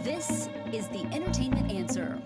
This is the Entertainment Answer.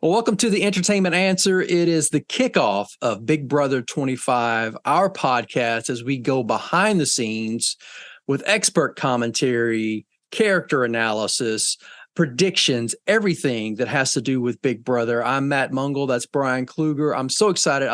Well, welcome to the Entertainment Answer. It is the kickoff of Big Brother 25, our podcast as we go behind the scenes with expert commentary, character analysis, predictions, everything that has to do with Big Brother. I'm Matt Mungle. That's Brian Kluger. I'm so excited.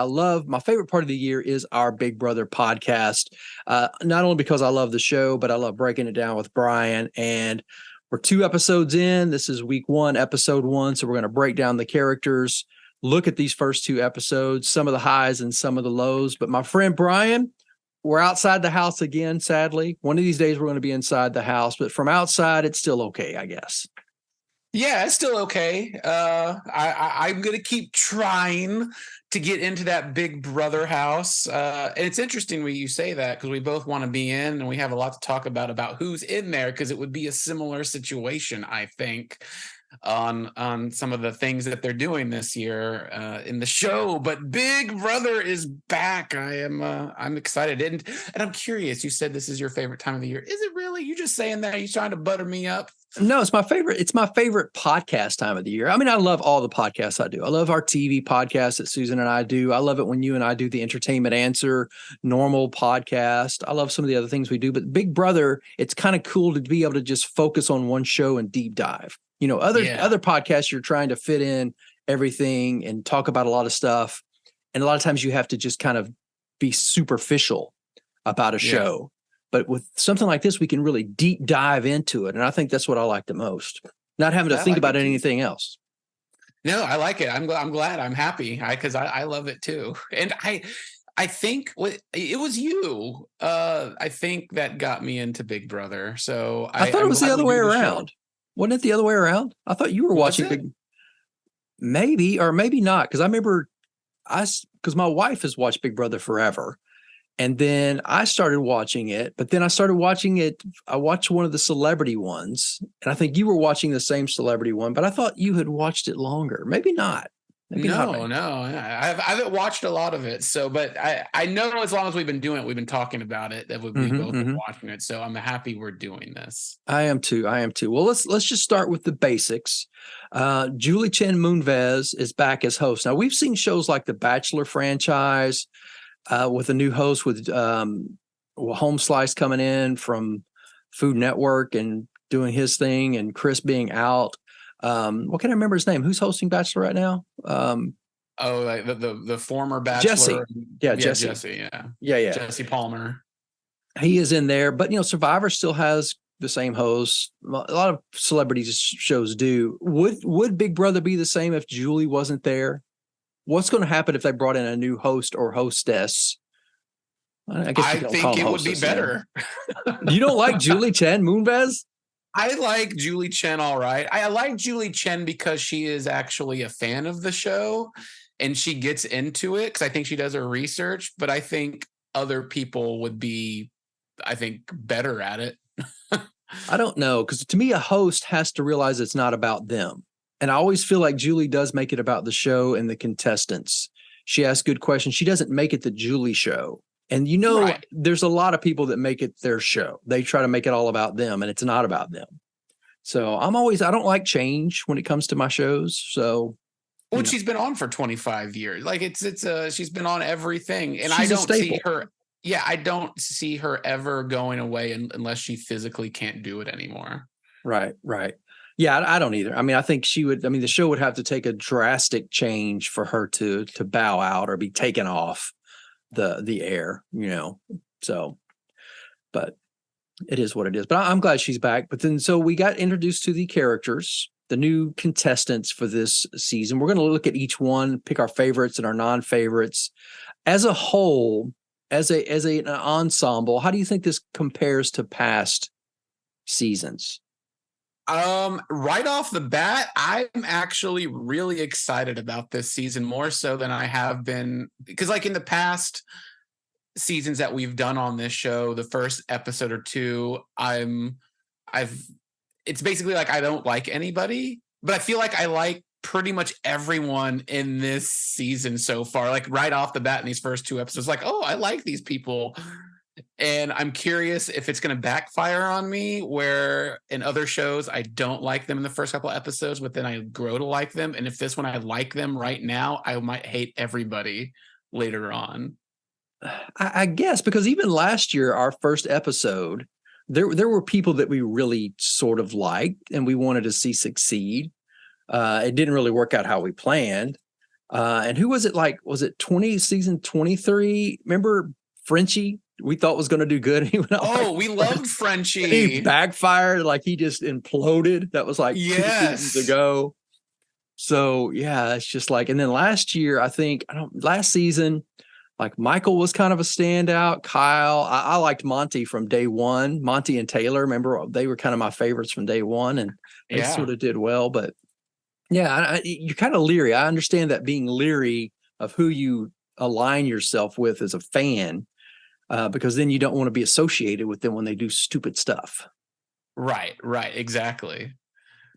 My favorite part of the year is our Big Brother podcast. Not only because I love the show, but I love breaking it down with Brian. And we're 2 episodes in. This is week 1, episode 1. So we're going to break down the characters, look at these first 2 episodes, some of the highs and some of the lows. But my friend Brian, we're outside the house again, sadly. One of these days we're going to be inside the house, but from outside, it's still okay, I guess. Yeah, it's still okay. I'm going to keep trying to get into that Big Brother house. And it's interesting when you say that because we both want to be in and we have a lot to talk about who's in there because it would be a similar situation, I think, on some of the things that they're doing this year in the show. But Big Brother is back. I'm excited. And I'm curious, you said this is your favorite time of the year. Is it really? You just saying that? You trying to butter me up? No, it's my favorite. It's my favorite podcast time of the year. I mean, I love all the podcasts I do. I love our TV podcast that Susan and I do. I love it when you and I do the Entertainment Answer normal podcast. I love some of the other things we do, but Big Brother, it's kind of cool to be able to just focus on one show and deep dive. You know, other podcasts, you're trying to fit in everything and talk about a lot of stuff. And a lot of times you have to just kind of be superficial about a show. But with something like this, we can really deep dive into it. And I think that's what I like the most, not having to think about anything else. No, I like it. I'm glad. I'm happy because I love it, too. And I think it was you, I think, that got me into Big Brother. So I thought it was the other way around. Wasn't it the other way around? I thought you were watching Big. Maybe or maybe not. Because I remember because my wife has watched Big Brother forever. And then I started watching it, but then I started watching it. I watched one of the celebrity ones, and I think you were watching the same celebrity one, but I thought you had watched it longer. Maybe not. Maybe no. Not. I haven't watched a lot of it. So, but I know as long as we've been doing it, we've been talking about it, that we've both been watching it. So I'm happy we're doing this. I am too. Well, let's just start with the basics. Julie Chen Moonves is back as host. Now, we've seen shows like the Bachelor franchise, with a new host with Home Slice coming in from Food Network and doing his thing, and Chris being out. What can I remember his name? Who's hosting Bachelor right now? Like the former Bachelor. Jesse. Jesse. Yeah. Jesse Palmer. He is in there, but Survivor still has the same host. A lot of celebrity shows do. Would Big Brother be the same if Julie wasn't there? What's going to happen if they brought in a new host or hostess? I think it would be better. You don't like Julie Chen Moonves? I like Julie Chen all right. I like Julie Chen because she is actually a fan of the show and she gets into it because I think she does her research, but I think other people would be, better at it. I don't know, because to me, a host has to realize it's not about them. And I always feel like Julie does make it about the show and the contestants. She asks good questions. She doesn't make it the Julie show. And There's a lot of people that make it their show. They try to make it all about them, and it's not about them. So I don't like change when it comes to my shows. So, she's been on for 25 years. Like she's been on everything, and she's I don't see her. Yeah, I don't see her ever going away unless she physically can't do it anymore. Right. Yeah, I don't either. I mean, I think she would. I mean, the show would have to take a drastic change for her to bow out or be taken off the air. So, but it is what it is. But I'm glad she's back. But then, so we got introduced to the characters, the new contestants for this season. We're going to look at each one, pick our favorites and our non-favorites. As a whole, as an ensemble, how do you think this compares to past seasons? Right off the bat, I'm actually really excited about this season, more so than I have been, because like in the past seasons that we've done on this show, the first episode or 2, it's basically like I don't like anybody, but I feel like I like pretty much everyone in this season so far, like right off the bat in these first 2 episodes, like, oh, I like these people. And I'm curious if it's going to backfire on me, where in other shows, I don't like them in the first couple of episodes, but then I grow to like them. And if this one, I like them right now, I might hate everybody later on. I guess, because even last year, our first episode, there were people that we really sort of liked and we wanted to see succeed. It didn't really work out how we planned. And who was it? Like, was it season 23? Remember Frenchie? We thought was going to do good. He went out we loved Frenchie. He backfired, like he just imploded. That was like 2 seasons ago. So yeah, it's just like, and then last year, last season, like Michael was kind of a standout. Kyle, I liked Monty from day one. Monty and Taylor, remember, they were kind of my favorites from day one, and they sort of did well. But yeah, you're kind of leery. I understand that, being leery of who you align yourself with as a fan, because then you don't want to be associated with them when they do stupid stuff. Right, exactly.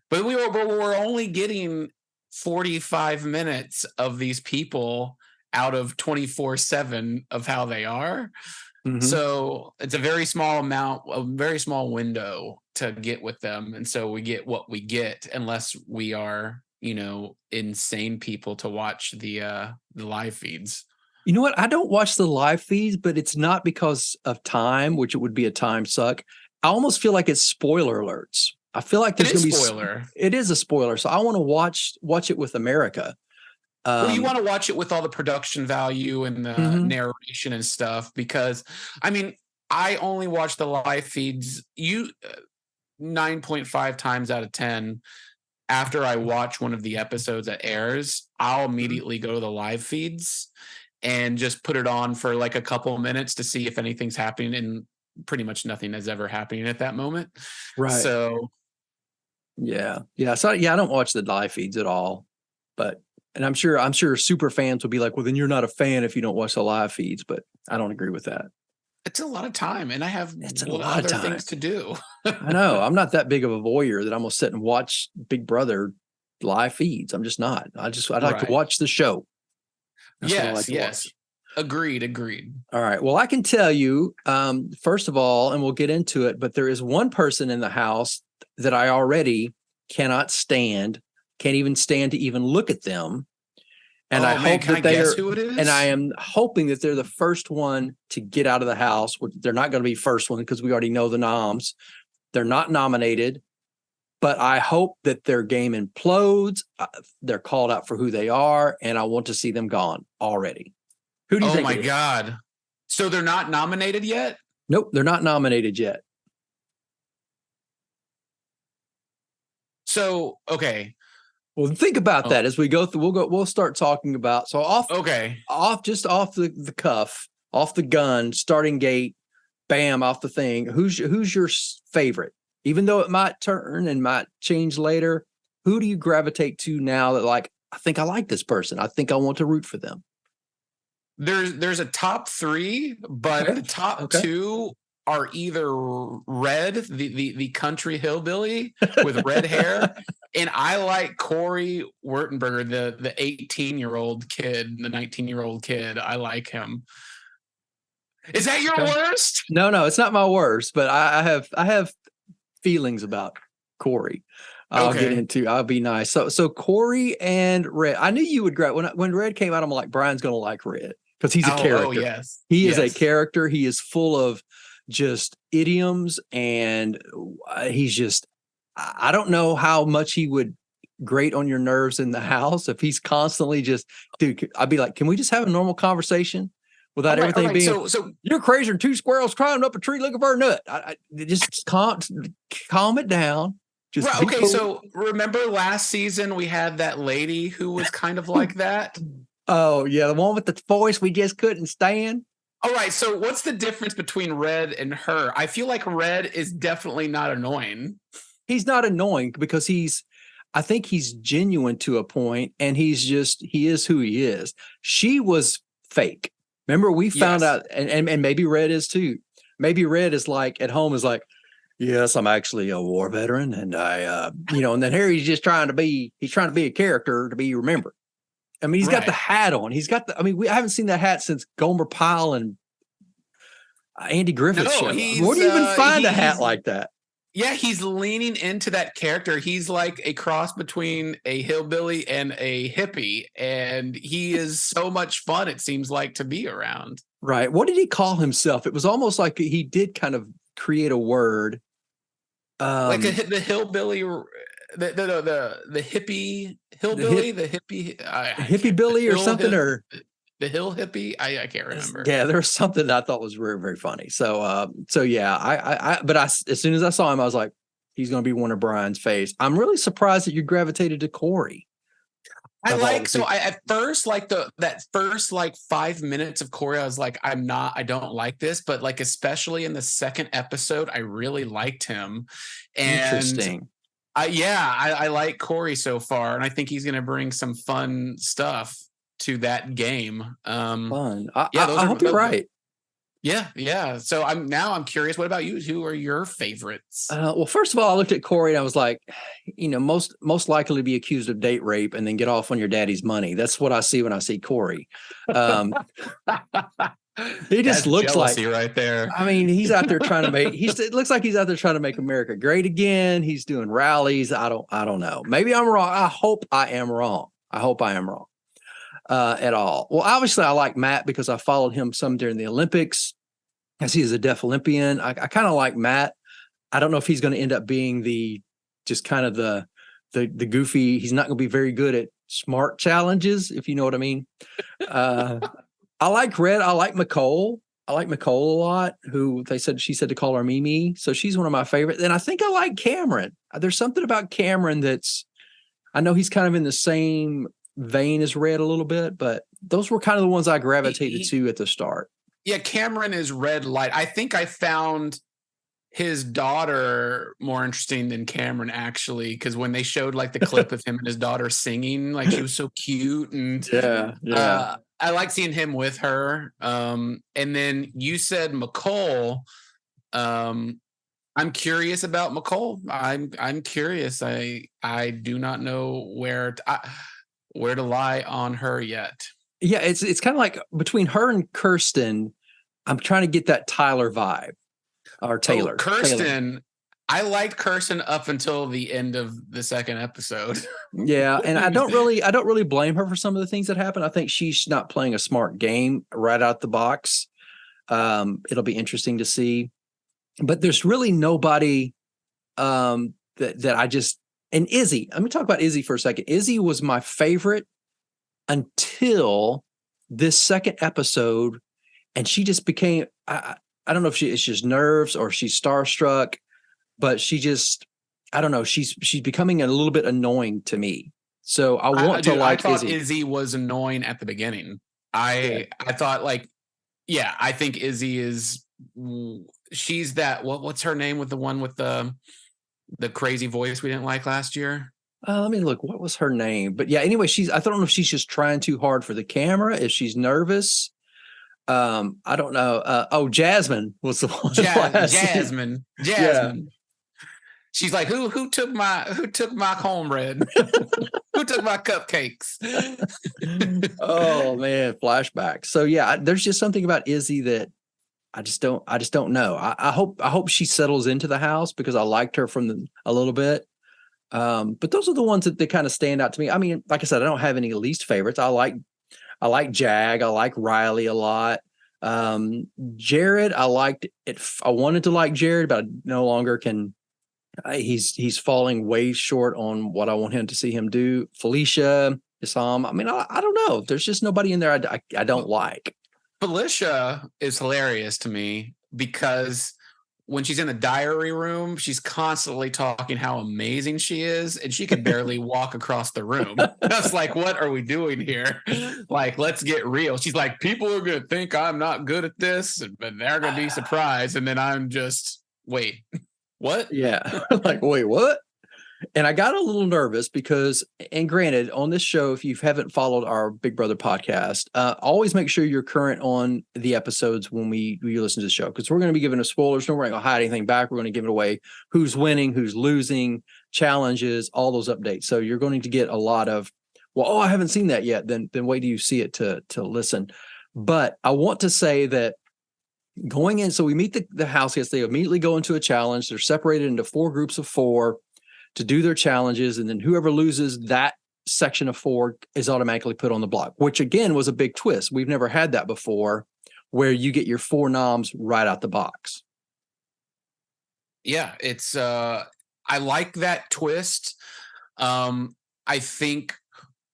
But we're only getting 45 minutes of these people out of 24/7 of how they are. Mm-hmm. So it's a very small amount, a very small window to get with them. And so we get what we get, unless we are, insane people to watch the live feeds. You know what? I don't watch the live feeds, but it's not because of time, which it would be a time suck. I almost feel like it's spoiler alerts. I feel like there's going to be spoiler. It is a spoiler. So I want to watch it with America. Well, you want to watch it with all the production value and the narration and stuff, because I only watch the live feeds 9.5 times out of 10. After I watch one of the episodes that airs, I'll immediately go to the live feeds and just put it on for like a couple of minutes to see if anything's happening, and pretty much nothing is ever happening at that moment. Right. So yeah. So I don't watch the live feeds at all, and I'm sure super fans will be like, well, then you're not a fan if you don't watch the live feeds, but I don't agree with that. It's a lot of time, and I have other things to do. I know. I'm not that big of a voyeur that I'm going to sit and watch Big Brother live feeds. I'm just not. I'd like to watch the show. That's yes. Agreed. All right. Well, I can tell you, first of all, and we'll get into it, but there is one person in the house that I already cannot stand, can't even stand to even look at them. And I hope that guess who it is? And I am hoping that they're the first one to get out of the house. They're not going to be first one because we already know the noms. They're not nominated, but I hope that their game implodes. They're called out for who they are, and I want to see them gone already. Who do you think? Oh my God. So they're not nominated yet? Nope, they're not nominated yet. So, okay. Well, think about that as we go through. We'll start talking about, so off the cuff, off the gun, starting gate, bam, off the thing. Who's your favorite? Even though it might turn and might change later, who do you gravitate to now that, like, I think I like this person, I think I want to root for them? There's a top 3, but the top 2 are either Red, the country hillbilly with red hair, and I like Corey Wurtenberger, the 18-year-old kid, the 19-year-old kid. I like him. Is that your worst? No, it's not my worst, but I have feelings about Corey. I'll get into. I'll be nice. So Corey and Red. I knew you would grab when Red came out. I'm like, Brian's going to like Red because he's a character. Oh yes, he is a character. He is full of just idioms, and he's just. I don't know how much he would grate on your nerves in the house if he's constantly just, dude. I'd be like, can we just have a normal conversation without everything being? So you're crazier than 2 squirrels climbing up a tree looking for a nut. I just calm it down. Cool. So remember last season we had that lady who was kind of like that. Oh yeah, the one with the voice we just couldn't stand. All right, so what's the difference between Red and her? I feel like Red is definitely not annoying. He's not annoying because I think he's genuine to a point, and he is who he is. She was fake. Remember, we found out, and maybe Red is too. Maybe Red is like at home is like, Yes, I'm actually a war veteran, and and then Harry's just trying to be a character to be remembered. I mean, he's got the Right. hat on. I haven't seen that hat since Gomer Pyle and Andy Griffith No, show. Where do you even find a hat like that? Yeah, he's leaning into that character. He's like a cross between a hillbilly and a hippie, and he is so much fun, it seems like, to be around. Right. What did he call himself? It was almost like he did kind of create a word. The hillbilly, the hippie hillbilly, the hippie Billy or something, or the hill hippie. I can't remember. Yeah, there was something I thought was very, very funny. So yeah, but as soon as I saw him, I was like, he's going to be one of Brian's faves. I'm really surprised that you gravitated to Corey. At first, like that first like 5 minutes of Corey, I was like, I don't like this, but like especially in the second episode, I really liked him. And interesting. I like Corey so far, and I think he's going to bring some fun stuff to that game. Fun. I hope you're right. Yeah. So I'm curious. What about you? Who are your favorites? Well, first of all, I looked at Corey and I was like, most likely to be accused of date rape and then get off on your daddy's money. That's what I see when I see Corey. He just looks like right there. I mean, he's out there trying to make. It looks like he's out there trying to make America great again. He's doing rallies. I don't know. Maybe I'm wrong. I hope I am wrong. At all. Well, obviously, I like Matt because I followed him some during the Olympics, as he is a deaf Olympian. I kind of like Matt. I don't know if he's going to end up being the goofy. He's not going to be very good at smart challenges, if you know what I mean. I like Red. I like Nicole. I like Nicole a lot, who she said to call her Mimi. So she's one of my favorites. And I think I like Cameron. There's something about Cameron I know he's kind of in the same vein as Red a little bit, but those were kind of the ones I gravitated to at the start. Yeah, Cameron is Red Light. I think I found his daughter more interesting than Cameron, actually, because when they showed like the clip of him and his daughter singing, like she was so cute, and I like seeing him with her. And then you said McCall. I'm curious about McCall. I'm curious. I do not know where to lie on her yet. Yeah, it's kind of like between her and Kirsten, I'm trying to get that Tyler vibe. Or Taylor. Kirsten. I liked Kirsten up until the end of the second episode. Yeah, and I don't really blame her for some of the things that happen. I think she's not playing a smart game right out the box. It'll be interesting to see. But there's really nobody that I just, and Izzy. Let me talk about Izzy for a second. Izzy was my favorite until this second episode, and she just became I don't know if it's just nerves or she's starstruck, but she just, I don't know. She's becoming a little bit annoying to me. So I thought Izzy was annoying at the beginning. I thought I think Izzy she's that, what's her name with the one with the crazy voice we didn't like last year? Let me look. What was her name? But yeah, anyway, I don't know if she's just trying too hard for the camera, if she's nervous. I don't know. Jasmine was the one. Jasmine. Yeah. She's like, who took my cornbread? Who took my cupcakes? Oh man, flashback. So yeah, there's just something about Izzy that I just don't know. I hope she settles into the house because I liked her from a little bit. But those are the ones that they kind of stand out to me. I mean, like I said, I don't have any least favorites. I like Jag. I like Riley a lot. Jared, I liked it. I wanted to like Jared, but I no longer can. He's falling way short on what I want him to see him do. Felicia, Isam. I mean, I don't know. There's just nobody in there I don't like. Felicia is hilarious to me because when she's in the diary room, she's constantly talking how amazing she is, and she can barely walk across the room. That's like, what are we doing here? Like, let's get real. She's like, people are going to think I'm not good at this, but they're going to be surprised. And then I'm just, wait, what? Yeah. Like, wait, what? And I got a little nervous because, and granted, on this show, if you haven't followed our Big Brother podcast, always make sure you're current on the episodes when we listen to the show, because we're going to be giving us spoilers. No, we're not going to hide anything back. We're going to give it away, who's winning, who's losing, challenges, all those updates. So you're going to get a lot of, well, oh, I haven't seen that yet. Then wait till you see it to listen. But I want to say that going in, so we meet the house guests. They immediately go into a challenge. They're separated into 4 groups of 4 to do their challenges, and then whoever loses that section of 4 is automatically put on the block, which again was a big twist. We've never had that before, where you get your 4 noms right out the box. Yeah, it's I like that twist. I think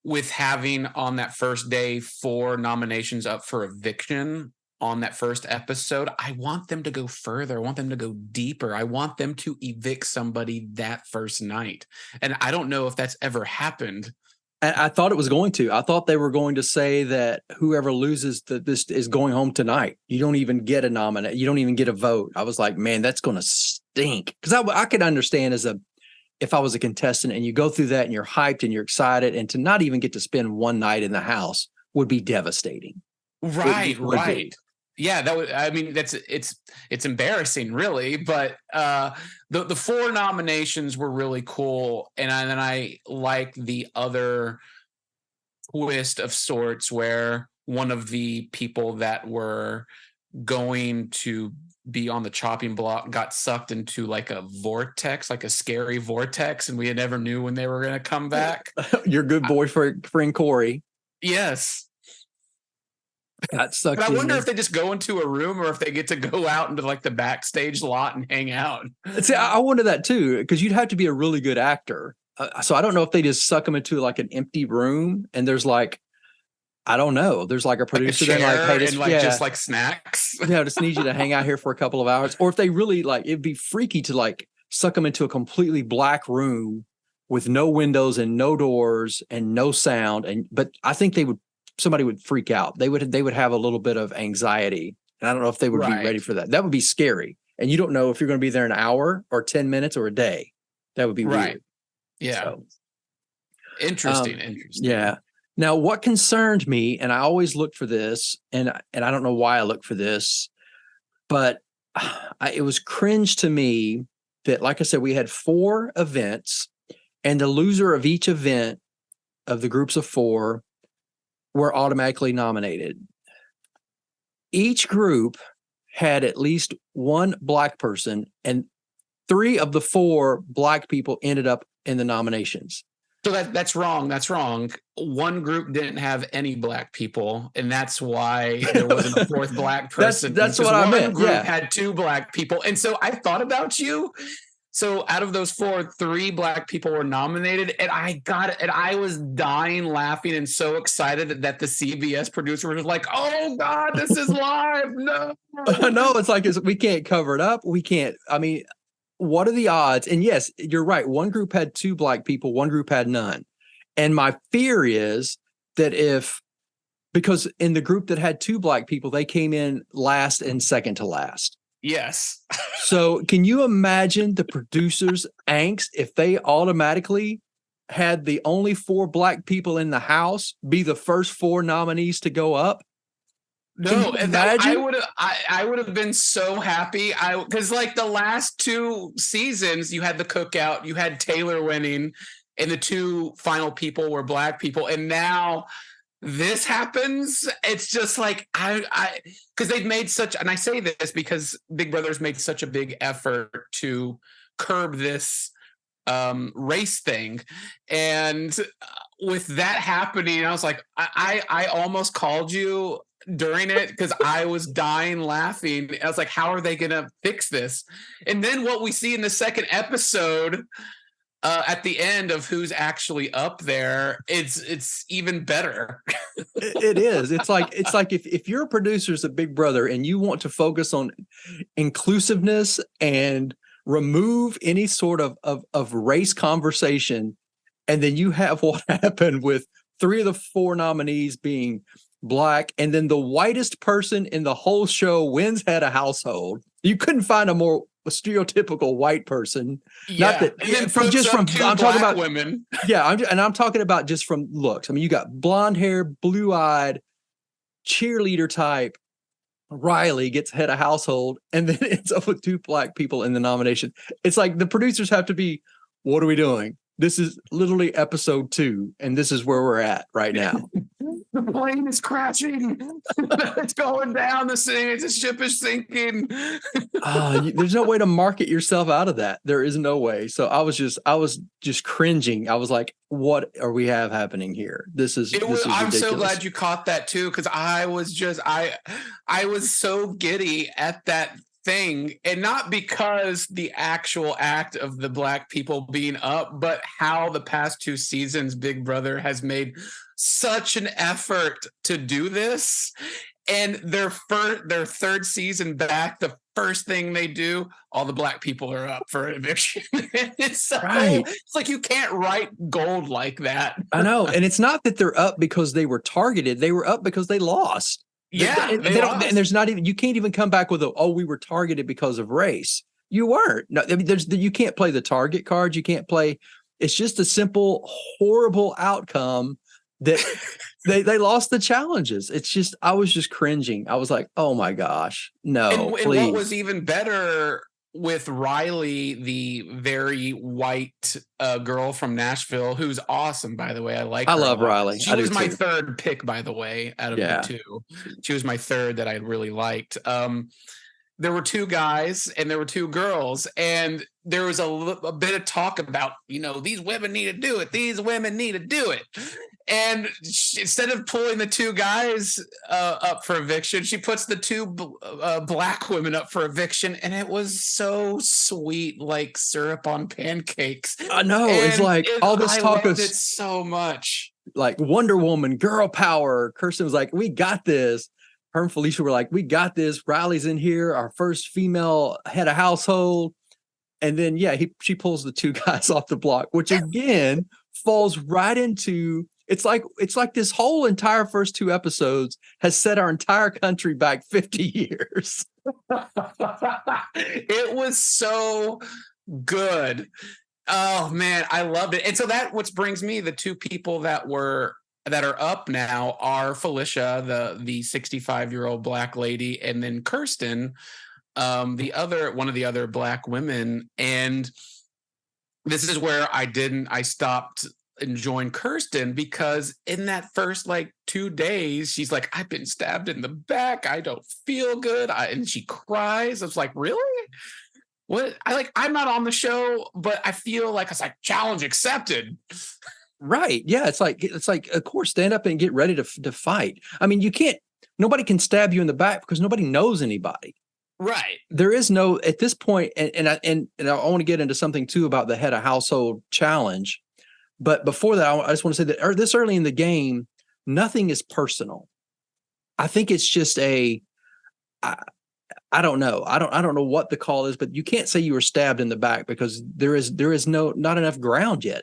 with having on that first day 4 nominations up for eviction on that first episode, I want them to go further. I want them to go deeper. I want them to evict somebody that first night. And I don't know if that's ever happened. And I thought it was going to. I thought they were going to say that whoever loses this is going home tonight. You don't even get a nominate. You don't even get a vote. I was like, man, that's going to stink. Because I could understand if I was a contestant and you go through that and you're hyped and you're excited, and to not even get to spend one night in the house would be devastating. Right, right. Yeah, that would. I mean, it's embarrassing, really. But the 4 nominations were really cool, and then I like the other twist of sorts where one of the people that were going to be on the chopping block got sucked into like a vortex, like a scary vortex, and we never knew when they were going to come back. Your good boyfriend Corey. Yes. That sucked. But I wonder if they just go into a room or if they get to go out into like the backstage lot and hang out. See, I wonder that too, because you'd have to be a really good actor. So I don't know if they just suck them into like an empty room and there's like, I don't know. There's like a producer like that like, hey, and like just like snacks. Yeah, just need you to hang out here for a couple of hours. Or if they really like, it'd be freaky to like suck them into a completely black room with no windows and no doors and no sound. But I think somebody would freak out. They would have a little bit of anxiety. And I don't know if they would be ready for that. That would be scary. And you don't know if you're going to be there an hour or 10 minutes or a day. That would be weird. Yeah. So, interesting. Yeah. Now, what concerned me, and I always look for this, and I don't know why I look for this, but it was cringe to me that, like I said, we had 4 events, and the loser of each event of the groups of 4 were automatically nominated. Each group had at least 1 black person, and 3 of the 4 black people ended up in the nominations. So that's wrong. That's wrong. One group didn't have any black people, and that's why there wasn't a 4th black person. That's what I meant. One group had 2 black people, and so I thought about you. So out of those 4, 3 black people were nominated, and I got it. And I was dying laughing and so excited that the CBS producer was like, "Oh God, this is live!" No, no, it's like we can't cover it up. We can't. I mean, what are the odds? And yes, you're right. One group had 2 black people, one group had none. And my fear is that because in the group that had 2 black people, they came in last and second to last. Yes. So can you imagine the producers' angst if they automatically had the only 4 black people in the house be the first 4 nominees to go up? No, I would have been so happy. Because like the last 2 seasons, you had the cookout, you had Taylor winning, and the 2 final people were black people, and now this happens. It's just like because they've made such, and I say this because Big Brother's made such a big effort to curb this race thing, and with that happening, I was like, I almost called you during it because I was dying laughing. I was like, how are they gonna fix this? And then what we see in the second episode at the end of who's actually up there, it's even better. It is. It's like if you're a producer at Big Brother and you want to focus on inclusiveness and remove any sort of race conversation, and then you have what happened with 3 of the 4 nominees being black, and then the whitest person in the whole show wins head of household. You couldn't find a more stereotypical white person. Yeah. Not that And then from puts just up from two I'm talking black about women. yeah, I'm talking about just from looks. I mean, you got blonde hair, blue eyed, cheerleader type. Riley gets head of household and then ends up with two black people in the nomination. It's like the producers have to be, what are we doing? This is literally episode 2, and this is where we're at right now. The plane is crashing. It's going down the sea. The ship is sinking. There's no way to market yourself out of that. There is no way. So I was just cringing. I was like, what are we have happening here? This is I'm ridiculous. so glad you caught that too, because I was so giddy at that thing, and not because the actual act of the black people being up, but how the past 2 seasons Big Brother has made such an effort to do this. And their third season back, the first thing they do, all the black people are up for eviction. It's like you can't write gold like that. I know. And it's not that they're up because they were targeted. They were up because they lost. Yeah. They don't, and there's not even, you can't even come back with we were targeted because of race. You weren't. No, I mean, you can't play the target card. You can't play. It's just a simple, horrible outcome that they lost the challenges. It's just, I was just cringing. I was like, oh my gosh, no, and please. What was even better with Riley, the very white girl from Nashville, who's awesome, by the way. I love Riley. She was my third pick, by the way, out of the 2. She was my third that I really liked. There were 2 guys and there were 2 girls, and there was a bit of talk about, these women need to do it. These women need to do it. And instead of pulling the 2 guys up for eviction, she puts the 2 black women up for eviction. And it was so sweet, like syrup on pancakes. I know. It's like all this talk of it so much. Like Wonder Woman, girl power. Kirsten was like, we got this. Her and Felicia were like, we got this. Riley's in here, our first female head of household. And then, she pulls the 2 guys off the block, which again falls right into, it's like this whole entire first 2 episodes has set our entire country back 50 years. It was so good. Oh man, I loved it. And so what brings me, the 2 people that are up now are Felicia, the 65-year-old black lady, and then Kirsten, one of the other black women. And this is where I stopped enjoying Kirsten, because in that first 2 days, she's like, I've been stabbed in the back. I don't feel good. And she cries. I was like, really? What? I'm not on the show, but I feel like it's like challenge accepted. Right. Yeah. It's like, of course, stand up and get ready to fight. I mean, nobody can stab you in the back because nobody knows anybody. Right. There is no, at this point, and I want to get into something too about the head of household challenge. But before that, I just want to say that this early in the game, nothing is personal. I think it's just I don't know. I don't know what the call is, but you can't say you were stabbed in the back because there is not enough ground yet.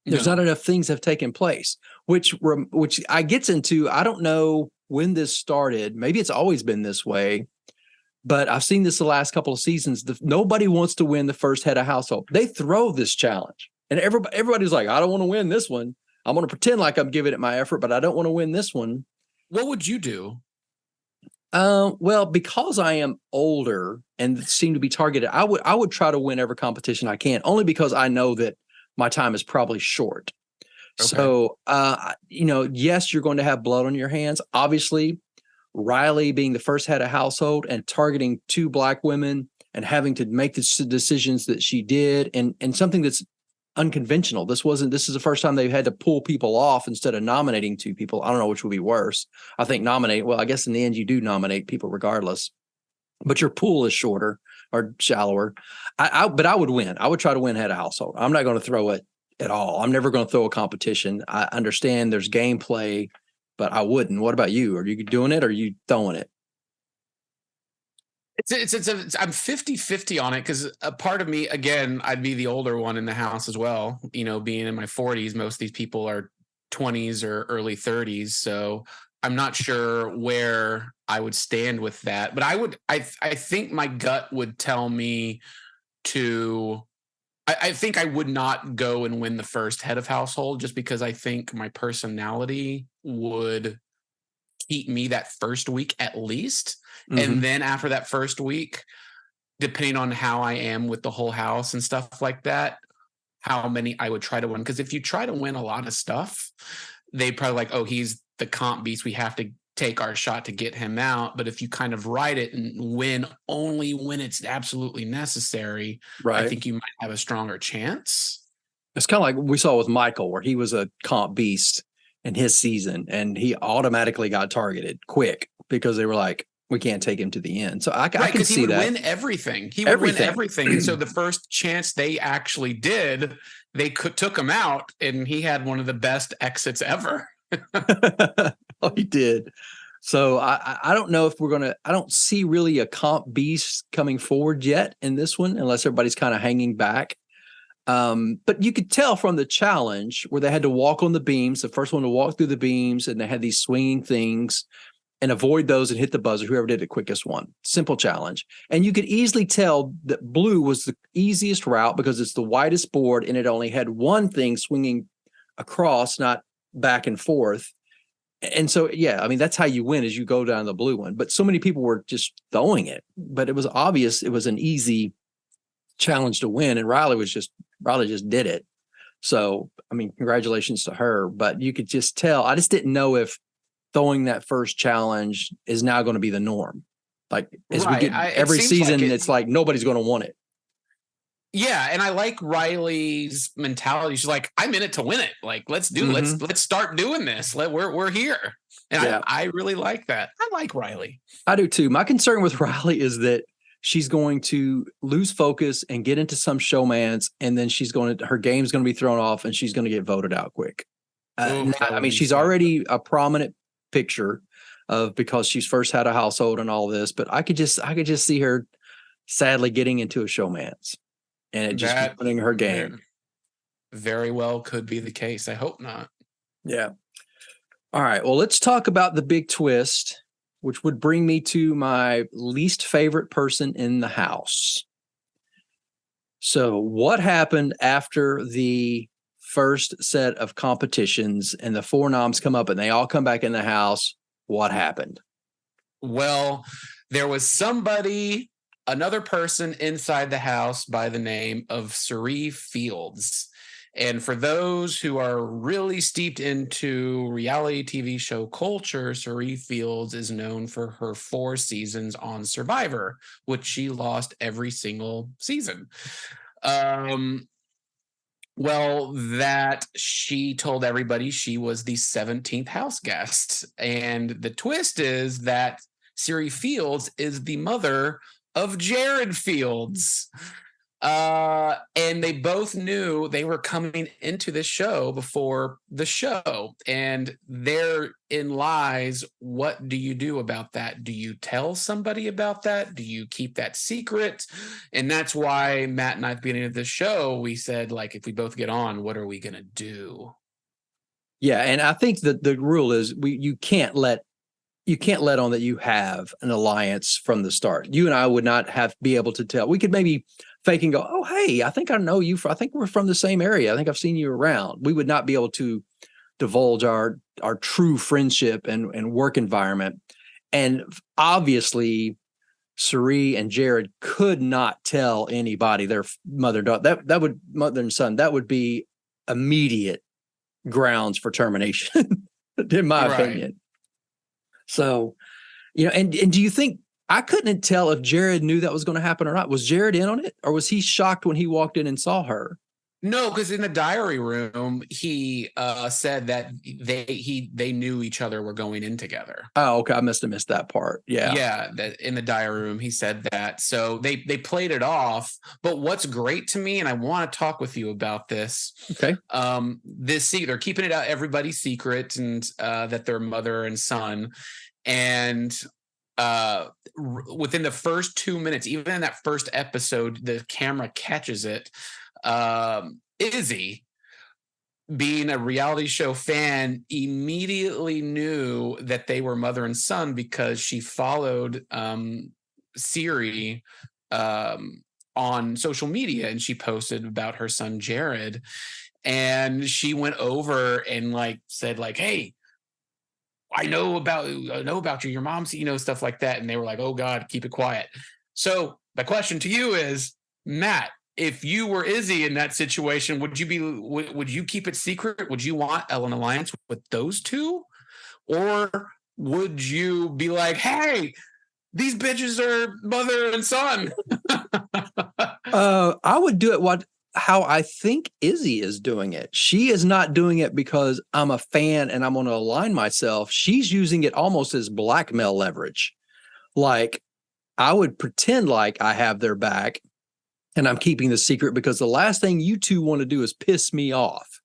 There's not enough things have taken place, which I gets into. I don't know when this started. Maybe it's always been this way, but I've seen this the last couple of seasons. Nobody wants to win the first head of household. They throw this challenge, and everybody's like, I don't want to win this one. I'm going to pretend like I'm giving it my effort, but I don't want to win this one. What would you do? Well, because I am older and seem to be targeted, I would try to win every competition I can, only because I know that my time is probably short. Okay. So, yes, you're going to have blood on your hands. Obviously, Riley being the first head of household and targeting 2 black women and having to make the decisions that she did, and something that's unconventional. This is the first time they've had to pull people off instead of nominating 2 people. I don't know which would be worse. I think I guess in the end you do nominate people regardless, but your pool is shorter or shallower. But I would win. I would try to win head of household. I'm not going to throw it at all. I'm never going to throw a competition. I understand there's gameplay, but I wouldn't. What about you? Are you doing it or are you throwing it? I'm 50-50 on it, because a part of me, again, I'd be the older one in the house as well. Being in my 40s, most of these people are 20s or early 30s. So I'm not sure where I would stand with that, but I think my gut would tell me to. I think I would not go and win the first head of household just because I think my personality would keep me that first week at least. And then after that first week, depending on how I am with the whole house and stuff like that, how many I would try to win. Because if you try to win a lot of stuff, they probably like, oh, he's the comp beast. We have to take our shot to get him out. But if you kind of ride it and win only when it's absolutely necessary, I Right. think you might have a stronger chance. It's kind of like we saw with Michael, where he was a comp beast in his season, and he automatically got targeted quick because they were like, we can't take him to the end. So I can see he would that. win everything. He would win everything. And so the first chance they actually did, they took him out, and he had one of the best exits ever. Oh, he did. So I don't know if I don't see really a comp beast coming forward yet in this one, unless everybody's kind of hanging back. But you could tell from the challenge where they had to walk on the beams, the first one to walk through the beams, and they had these swinging things and avoid those and hit the buzzer, whoever did the quickest one. Simple challenge. And you could easily tell that blue was the easiest route because it's the widest board and it only had one thing swinging across, not back and forth. And so, yeah, I mean, that's how you win, is you go down the blue one. But so many people were just throwing it. But it was obvious it was an easy challenge to win. And Riley just did it. So, I mean, congratulations to her. But you could just tell. I just didn't know if throwing that first challenge is now going to be the norm. Like, as we get every season, it's like nobody's going to want it. Yeah, and I like Riley's mentality. She's like, I'm in it to win it. Like, let's start doing this. We're here. And yeah. I really like that. I like Riley. I do too. My concern with Riley is that she's going to lose focus and get into some showmance, and then her game's going to be thrown off, and she's going to get voted out quick. I mean, she's already a prominent picture of, because she's first had a household and all this, but I could just see her sadly getting into a showmance. And it just ruining her game. Very well could be the case. I hope not. Yeah. All right. Well, let's talk about the big twist, which would bring me to my least favorite person in the house. So what happened after the first set of competitions and the 4 noms come up and they all come back in the house? What happened? Well, there was another person inside the house by the name of Cirie Fields. And for those who are really steeped into reality TV show culture, Cirie Fields is known for her 4 seasons on Survivor, which she lost every single season. Well, that she told everybody she was the 17th house guest. And the twist is that Cirie Fields is the mother of Jared Fields. And they both knew they were coming into this show before the show. And therein lies, what do you do about that? Do you tell somebody about that? Do you keep that secret? And that's why Matt and I, at the beginning of this show, we said, like, if we both get on, what are we going to do? Yeah. And I think that the rule is you can't let on that you have an alliance from the start. You and I would not be able to tell. We could maybe fake and go, oh, hey, I think I know you. I think we're from the same area. I think I've seen you around. We would not be able to divulge our true friendship and work environment. And obviously, Cirie and Jared could not tell anybody, their mother and daughter. That would, mother and son, that would be immediate grounds for termination, in my opinion. So, and do you think, I couldn't tell if Jared knew that was going to happen or not. Was Jared in on it, or was he shocked when he walked in and saw her? No, because in the diary room, he said that they knew each other were going in together. Oh, okay. I must have missed that part. Yeah. Yeah. That in the diary room, he said that. So they played it off. But what's great to me, and I want to talk with you about this. Okay. They're keeping it out everybody's secret, and that they're mother and son. And within the first 2 minutes, even in that first episode, the camera catches it. Izzy being a reality show fan, immediately knew that they were mother and son because she followed Siri on social media, and she posted about her son Jared, and she went over and like said like, hey, I know about you, your mom's, stuff like that. And they were like, oh God, keep it quiet. So the question to you is, Matt, if you were Izzy in that situation, would you keep it secret? Would you want an alliance with those two? Or would you be like, hey, these bitches are mother and son? I would do it how I think Izzy is doing it. She is not doing it because I'm a fan and I'm going to align myself. She's using it almost as blackmail leverage. Like, I would pretend like I have their back and I'm keeping the secret because the last thing you two want to do is piss me off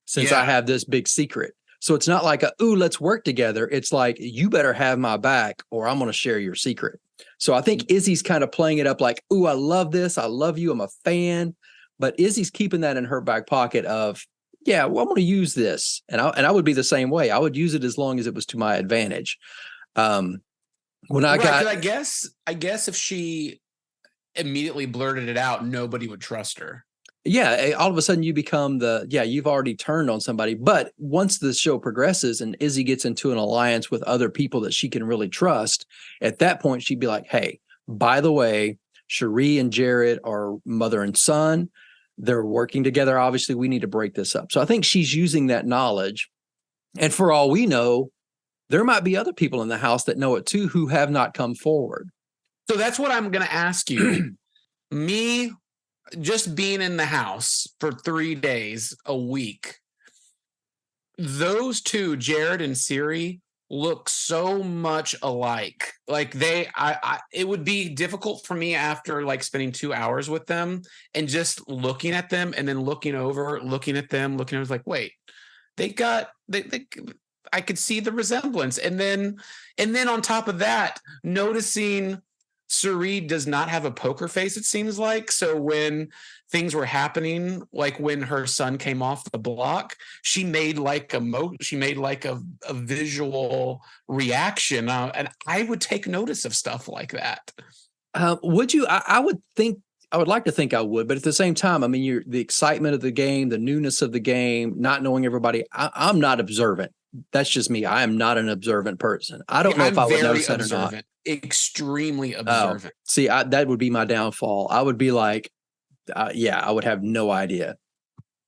since I have this big secret. So it's not like let's work together. It's like, you better have my back or I'm going to share your secret. So I think Izzy's kind of playing it up like, ooh, I love this. I love you. I'm a fan. But Izzy's keeping that in her back pocket of, I'm going to use this. And I would be the same way. I would use it as long as it was to my advantage. I guess if she immediately blurted it out, nobody would trust her. Yeah, all of a sudden you become you've already turned on somebody. But once the show progresses and Izzy gets into an alliance with other people that she can really trust, at that point she'd be like, hey, by the way, Cherie and Jared are mother and son. They're working together. Obviously, we need to break this up. So I think she's using that knowledge. And for all we know, there might be other people in the house that know it too who have not come forward. So that's what I'm going to ask you. Me just being in the house for 3 days a week, those two, Jared and Siri, look so much alike. Like it would be difficult for me after like spending 2 hours with them and just looking at them and then looking at them, like, wait, I could see the resemblance. And then on top of that, noticing Suri does not have a poker face, it seems like. So when things were happening, like when her son came off the block, she made like a visual reaction. And I would take notice of stuff like that. Would you? I would like to think I would, but at the same time, I mean, the excitement of the game, the newness of the game, not knowing everybody. I'm not observant. That's just me. I am not an observant person. I don't know if I would notice that or not. Extremely observant. See, that would be my downfall. I would be like, I would have no idea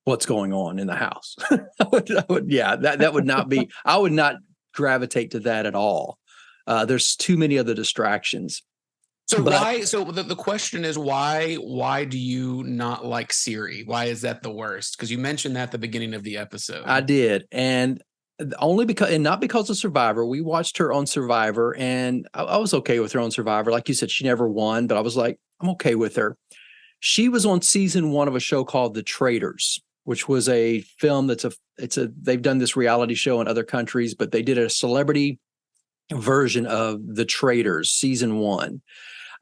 what's going on in the house. That would not be. I would not gravitate to that at all. There's too many other distractions. So the question is, why do you not like Siri? Why is that the worst? Because you mentioned that at the beginning of the episode. I did. And not because of Survivor. We watched her on Survivor and I was okay with her on Survivor. Like you said, she never won, but I was like, I'm okay with her. She was on season 1 of a show called The Traitors, which was a film they've done this reality show in other countries, but they did a celebrity version of The Traitors season 1.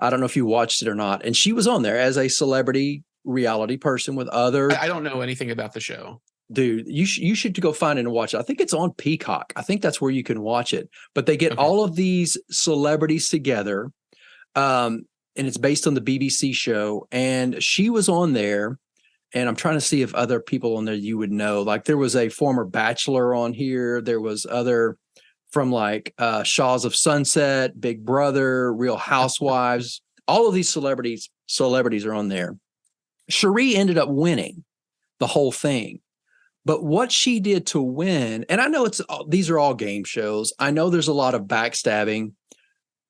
I don't know if you watched it or not. And she was on there as a celebrity reality person with other. I don't know anything about the show. Dude, you should go find it and watch it. I think it's on Peacock. I think that's where you can watch it. But they get all of these celebrities together, and it's based on the BBC show. And she was on there, and I'm trying to see if other people on there you would know. Like there was a former Bachelor on here. There was other from like Shaws of Sunset, Big Brother, Real Housewives. All of these celebrities are on there. Cherie ended up winning the whole thing. But what she did to win, and I know these are all game shows. I know there's a lot of backstabbing,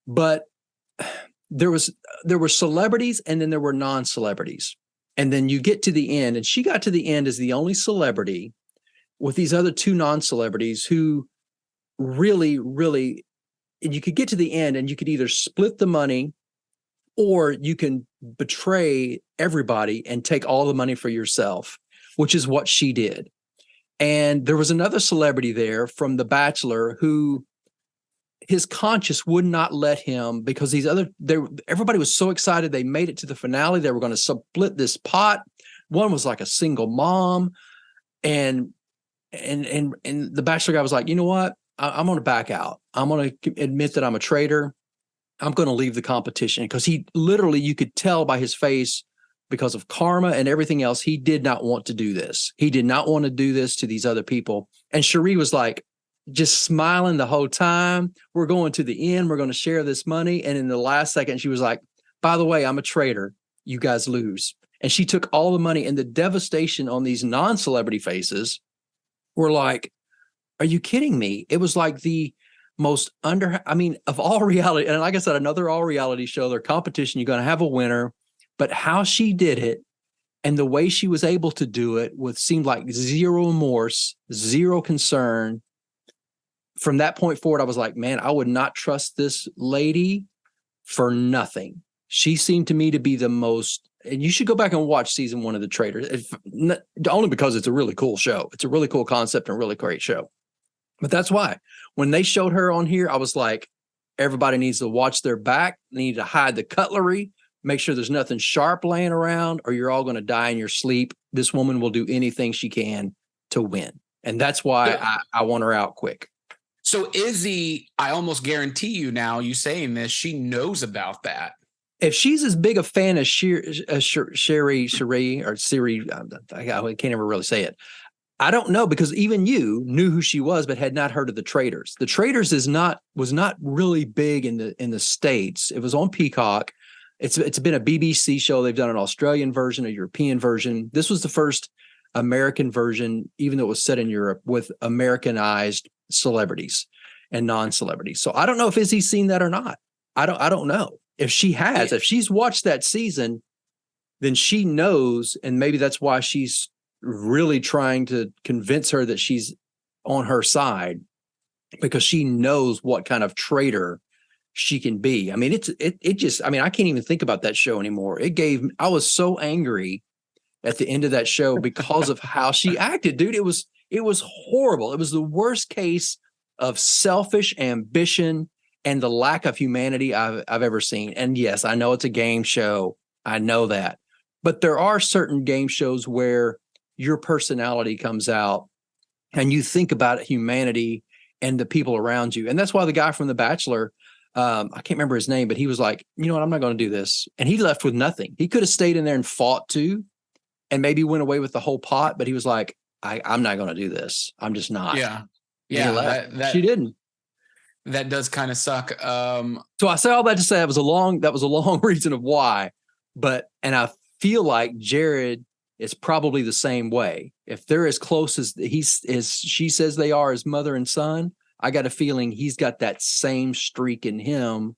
but there were celebrities and then there were non-celebrities. And then you get to the end, and she got to the end as the only celebrity with these other 2 non-celebrities who really, really, and you could get to the end and you could either split the money or you can betray everybody and take all the money for yourself, which is what she did. And there was another celebrity there from The Bachelor who his conscience would not let him, because everybody was so excited. They made it to the finale. They were going to split this pot. One was like a single mom. And and the Bachelor guy was like, you know what? I'm going to back out. I'm going to admit that I'm a traitor. I'm going to leave the competition, because he literally, you could tell by his face, because of karma and everything else, he did not want to do this. He did not want to do this to these other people. And Cherie was like, just smiling the whole time. We're going to the end. We're going to share this money. And in the last second, she was like, by the way, I'm a traitor. You guys lose. And she took all the money, and the devastation on these non-celebrity faces were like, are you kidding me? It was like the most of all reality. And like I said, another all reality show, their competition, you're going to have a winner, but how she did it and the way she was able to do it with seemed like zero remorse, zero concern. From that point forward, I was like, man, I would not trust this lady for nothing. She seemed to me to be the most, and you should go back and watch season 1 of The Traitors, only because it's a really cool show. It's a really cool concept and a really great show. But that's why when they showed her on here, I was like, everybody needs to watch their back. They need to hide the cutlery, make sure there's nothing sharp laying around, or you're all going to die in your sleep. This woman will do anything she can to win. And that's why I want her out quick. So Izzy, I almost guarantee you now, you saying this, she knows about that. If she's as big a fan as Cherie, or Siri, I can't ever really say it. I don't know, because even you knew who she was, but had not heard of The Traitors. The Traitors was not really big in the States. It was on Peacock. It's been a BBC show. They've done an Australian version, a European version. This was the first American version, even though it was set in Europe, with Americanized celebrities and non-celebrities. So I don't know if Izzy's seen that or not. I don't know. If she has, if she's watched that season, then she knows, and maybe that's why she's really trying to convince her that she's on her side, because she knows what kind of traitor she can be. I mean, I can't even think about that show anymore. I was so angry at the end of that show because of how she acted, dude. It was horrible. It was the worst case of selfish ambition and the lack of humanity I've ever seen. And yes, I know it's a game show. I know that. But there are certain game shows where your personality comes out and you think about humanity and the people around you. And that's why the guy from The Bachelor, I can't remember his name, but he was like, you know what, I'm not going to do this. And he left with nothing. He could have stayed in there and fought too, and maybe went away with the whole pot. But he was like, I'm not going to do this. I'm just not. Yeah. Yeah. She didn't. That does kind of suck. So I say all that to say that was a long reason of why, and I feel like Jared is probably the same way. If they're as close as she says they are as mother and son, I got a feeling he's got that same streak in him.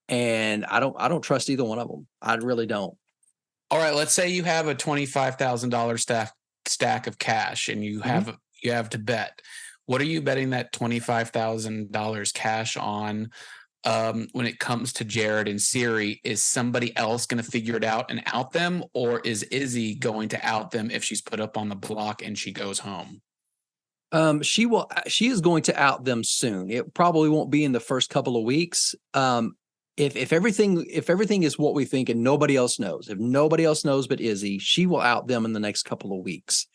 And I don't trust either one of them. I really don't. All right. Let's say you have a $25,000 stack of cash and you have to bet. What are you betting that $25,000 cash on when it comes to Jared and Siri? Is somebody else going to figure it out and out them, or is Izzy going to out them if she's put up on the block and she goes home? She is going to out them soon. It probably won't be in the first couple of weeks. If everything is what we think and nobody else knows, if nobody else knows but Izzy, she will out them in the next couple of weeks.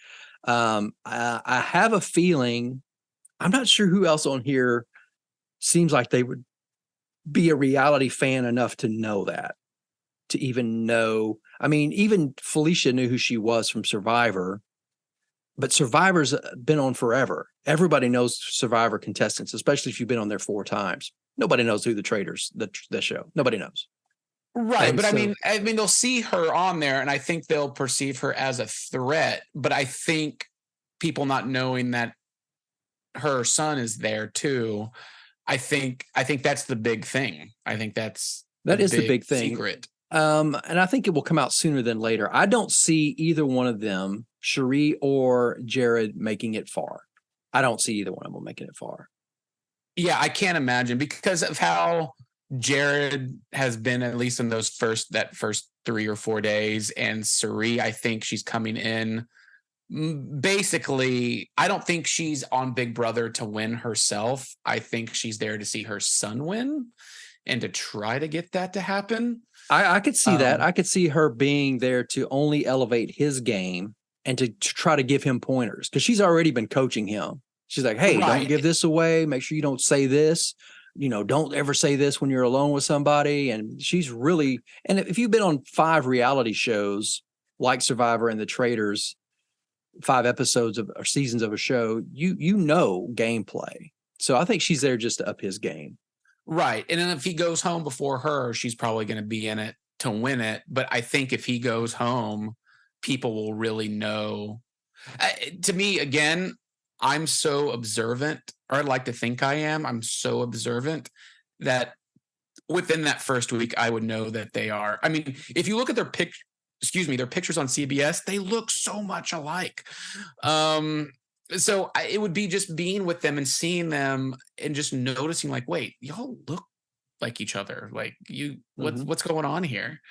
I have a feeling, I'm not sure who else on here seems like they would be a reality fan enough to know that, to even know. I mean, even Felicia knew who she was from Survivor, but Survivor's been on forever. Everybody knows Survivor contestants, especially if you've been on there 4 times. Nobody knows who the traitors, the show. Nobody knows. Right. But so, I mean, they'll see her on there and I think they'll perceive her as a threat, but I think people not knowing that her son is there too. I think that's the big thing. I think that is the big thing. Secret. And I think it will come out sooner than later. I don't see either one of them, Cherie or Jared, making it far. I don't see either one of them making it far. Yeah, I can't imagine because of how Jared has been, at least in those first 3 or 4 days. And Cherie, I think she's coming in. Basically, I don't think she's on Big Brother to win herself. I think she's there to see her son win and to try to get that to happen. I could see that. I could see her being there to only elevate his game and to try to give him pointers, because she's already been coaching him. She's like, hey, don't give this away. Make sure you don't say this. Don't ever say this when you're alone with somebody. And she's really, and if you've been on 5 reality shows like Survivor and The Traitors, 5 episodes of or seasons of a show, you know gameplay. So I think she's there just to up his game. Right. And then if he goes home before her, she's probably going to be in it to win it. But I think if he goes home, people will really know. To me, again, I'm so observant, or I'd like to think I am. I'm so observant that within that first week, I would know that they are. I mean, if you look at their pictures on CBS, they look so much alike. So it would be just being with them and seeing them and just noticing, like, wait, y'all look like each other. Like, what's going on here?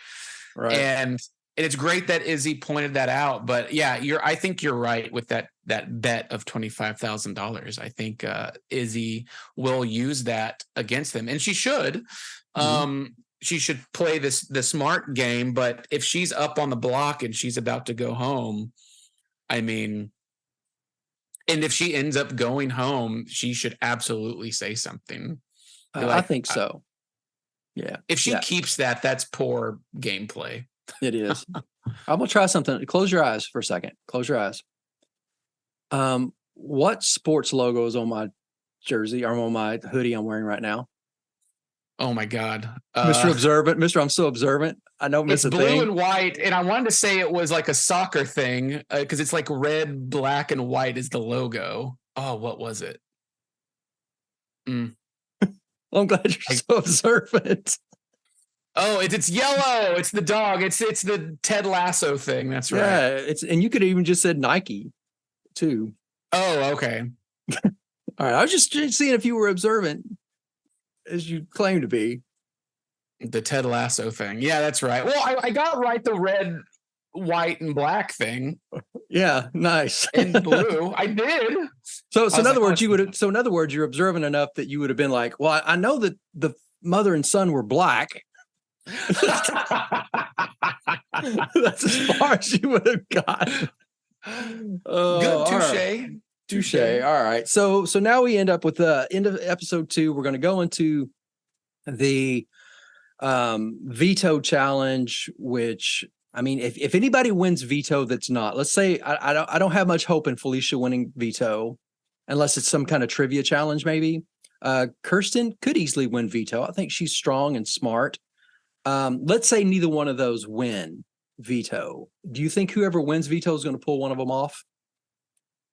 Right. And it's great that Izzy pointed that out. But yeah, I think you're right with that bet of $25,000. I think Izzy will use that against them, and she should. She should play the smart game. But if she's up on the block and she's about to go home, I mean, and if she ends up going home, she should absolutely say something. I think so. Yeah. If she keeps that, that's poor gameplay. It is. I'm going to try something. Close your eyes for a second. Close your eyes. What sports logo is on my jersey or on my hoodie I'm wearing right now? Oh my God. Mr. Observant. Mr. I'm so observant. I know it's blue and white. And I wanted to say it was like a soccer thing because it's like red, black, and white is the logo. Oh, what was it? Well, I'm glad you're so observant. Oh, it's yellow. It's the dog. It's the Ted Lasso thing. That's right. Yeah, and you could have even just said Nike too. Oh, okay. All right. I was just seeing if you were observant as you claim to be. The Ted Lasso thing. Yeah, that's right. Well, I got right the red, white, and black thing. Yeah, nice. And blue. I did. So in other words, you're observant enough that you would have been like, well, I know that the mother and son were black. That's as far as you would have got. Good, touche. All right. So now we end up with the end of episode 2. We're going to go into the veto challenge, which, I mean, if anybody wins veto, that's not, let's say I don't have much hope in Felicia winning veto unless it's some kind of trivia challenge. Maybe Kirsten could easily win veto. I think she's strong and smart. Let's say neither one of those win veto. Do you think whoever wins veto is going to pull one of them off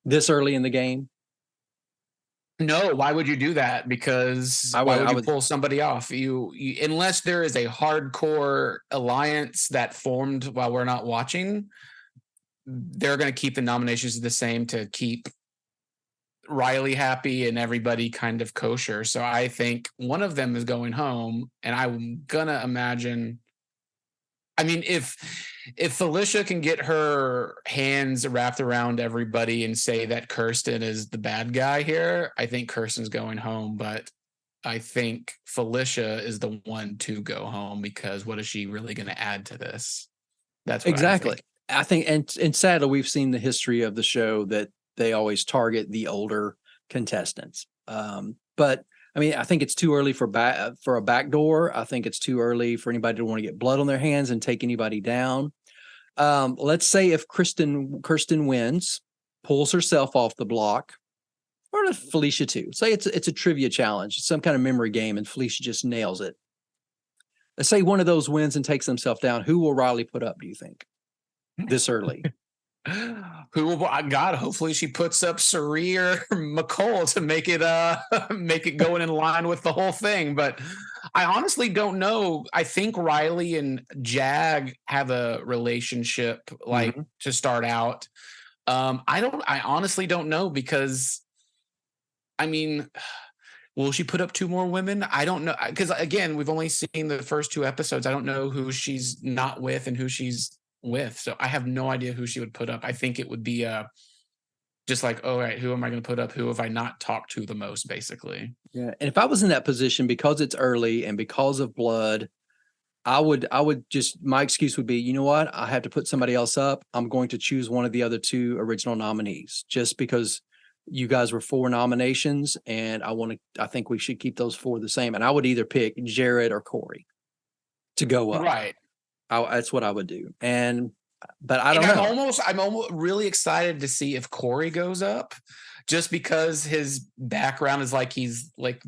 this early in the game? No, why would you do that? Because why would you pull somebody off? You unless there is a hardcore alliance that formed while we're not watching, they're going to keep the nominations the same to keep Riley happy and everybody kind of kosher. So I think one of them is going home, and I'm gonna imagine. I mean, if Felicia can get her hands wrapped around everybody and say that Kirsten is the bad guy here, I think Kirsten's going home. But I think Felicia is the one to go home, because what is she really going to add to this? That's what exactly. I think, and sadly, we've seen the history of the show that they always target the older contestants. But I mean, I think it's too early for a backdoor. I think it's too early for anybody to want to get blood on their hands and take anybody down. Let's say if Kirsten wins, pulls herself off the block, or Felicia too. Say it's a trivia challenge, some kind of memory game, and Felicia just nails it. Let's say one of those wins and takes themselves down. Who will Riley put up, do you think, this early? Who will? God, hopefully she puts up Sari or McCall to make it going in line with the whole thing. But I honestly don't know. I think Riley and Jag have a relationship, like to start out. I honestly don't know, because I mean, will she put up 2 more women? I don't know, because again, we've only seen the first 2 episodes. I don't know who she's not with and who she's with, so I have no idea who she would put up. I think it would be just like, all right, who am I going to put up? Who have I not talked to the most, basically? Yeah, and if I was in that position, because it's early and because of blood, I would just, my excuse would be, you know what? I have to put somebody else up. I'm going to choose one of the other two original nominees just because you guys were 4 nominations and I think we should keep those 4 the same. And I would either pick Jared or Corey to go up. Right. That's what I would do. But I don't And know. I'm almost really excited to see if Corey goes up just because his background is like he's like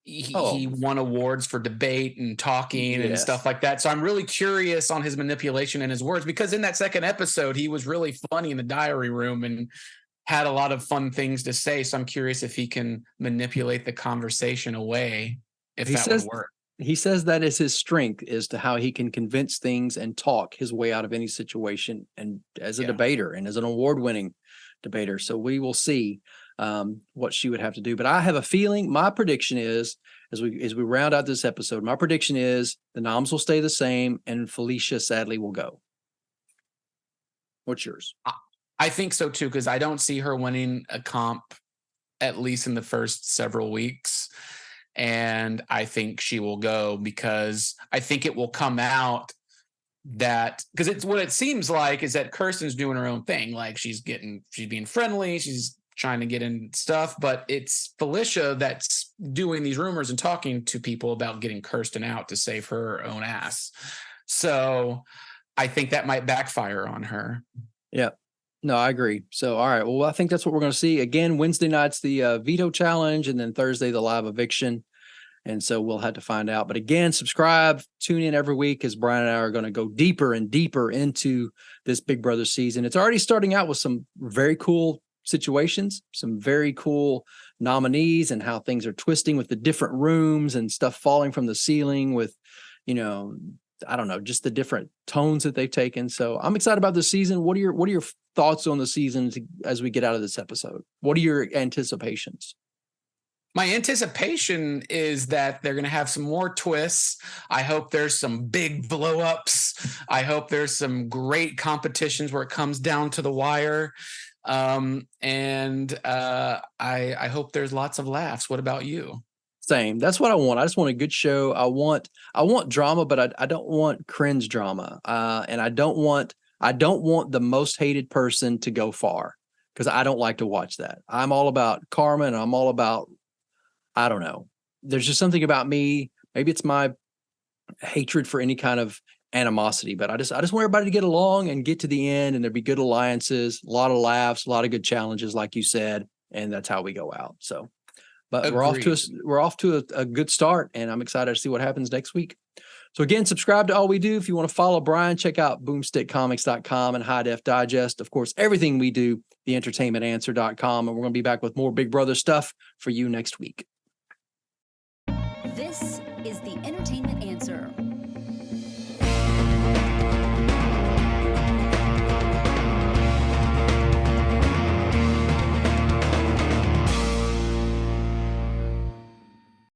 he won awards for debate and talking and stuff like that. So I'm really curious on his manipulation and his words, because in that second episode, he was really funny in the diary room and had a lot of fun things to say. So I'm curious if he can manipulate the conversation away, if that would work. He says that is his strength, as to how he can convince things and talk his way out of any situation, and as a debater and as an award-winning debater. So we will see what she would have to do. But I have a feeling, my prediction is, as we round out this episode, my prediction is the noms will stay the same and Felicia sadly will go. What's yours? I think so too, because I don't see her winning a comp, at least in the first several weeks. And I think she will go because I think it will come out that, because it's what it seems like is that Kirsten's doing her own thing. Like she's being friendly. She's trying to get in stuff, but it's Felicia that's doing these rumors and talking to people about getting Kirsten out to save her own ass. So I think that might backfire on her. Yeah. No, I agree. So, all right. Well, I think that's what we're going to see. Again, Wednesday night's the veto challenge, and then Thursday, the live eviction. And so we'll have to find out. But again, subscribe, tune in every week, as Brian and I are going to go deeper and deeper into this Big Brother season. It's already starting out with some very cool situations, some very cool nominees, and how things are twisting with the different rooms and stuff falling from the ceiling with, I don't know, just the different tones that they've taken. So I'm excited about this season. What are your thoughts on the season as we get out of this episode? What are your anticipations? My anticipation is that they're going to have some more twists. I hope there's some big blow-ups. I hope there's some great competitions where it comes down to the wire. I hope there's lots of laughs. What about you? Same. That's what I want. I just want a good show. I want drama, but I don't want cringe drama. And I don't want the most hated person to go far, because I don't like to watch that. I'm all about karma, and I'm all about, I don't know. There's just something about me. Maybe it's my hatred for any kind of animosity, but I just want everybody to get along and get to the end, and there'd be good alliances, a lot of laughs, a lot of good challenges, like you said, and that's how we go out. So, but Agreed. we're off to a good start, and I'm excited to see what happens next week. So again, subscribe to All We Do. If you want to follow Brian, check out boomstickcomics.com and High Def Digest. Of course, everything we do, theentertainmentanswer.com, and we're going to be back with more Big Brother stuff for you next week.